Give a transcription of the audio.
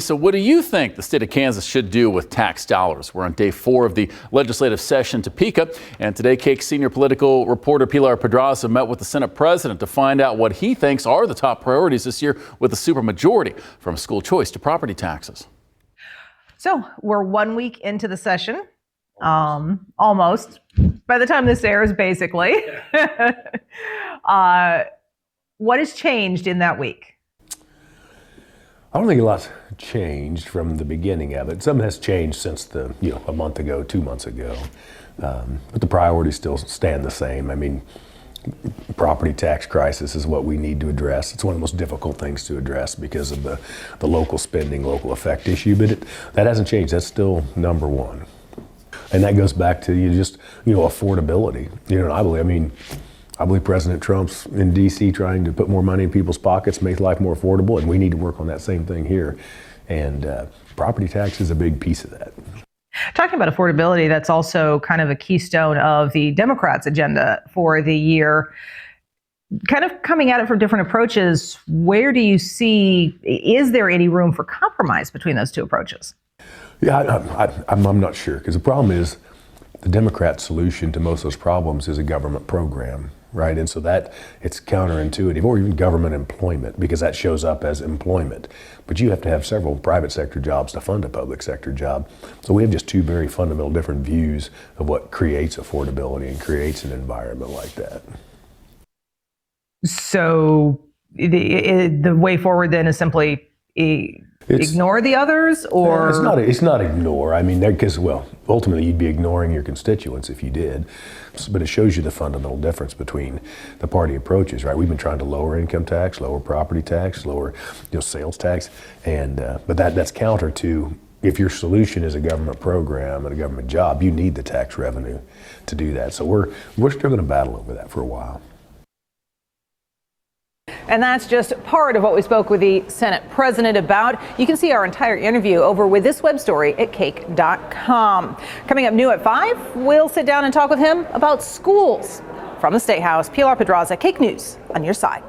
So what do you think the state of Kansas should do with tax dollars? We're on day 4 of the legislative session in Topeka, and today Cake's senior political reporter Pilar Pedraza met with the Senate president to find out what he thinks are the top priorities this year with the supermajority, from school choice to property taxes. So we're 1 week into the session, almost. By the time this airs, basically. What has changed in that week? I don't think a lot's changed from the beginning of it. Some has changed since a month ago, 2 months ago. But the priorities still stand the same. I mean, property tax crisis is what we need to address. It's one of the most difficult things to address because of the local spending, local effect issue, but that hasn't changed. That's still number one. And that goes back to affordability. I believe President Trump's in D.C. trying to put more money in people's pockets, make life more affordable, and we need to work on that same thing here. And property tax is a big piece of that. Talking about affordability, that's also kind of a keystone of the Democrats' agenda for the year. Kind of coming at it from different approaches, where do you see, is there any room for compromise between those two approaches? Yeah, I'm not sure, because the problem is the Democrat solution to most of those problems is a government program. Right, and so that it's counterintuitive, or even government employment, because that shows up as employment. But you have to have several private sector jobs to fund a public sector job. So we have just two very fundamental different views of what creates affordability and creates an environment like that. So the way forward then is simply ignore the others, or it's not ignore. I mean, because ultimately you'd be ignoring your constituents if you did. But it shows you the fundamental difference between the party approaches, right? We've been trying to lower income tax, lower property tax, lower sales tax, and but that's counter to, if your solution is a government program and a government job, you need the tax revenue to do that. So we're still going to battle over that for a while. And that's just part of what we spoke with the Senate president about. You can see our entire interview over with this web story at cake.com. Coming up new at 5, we'll sit down and talk with him about schools. From the State House, Pilar Pedraza, Cake News on your side.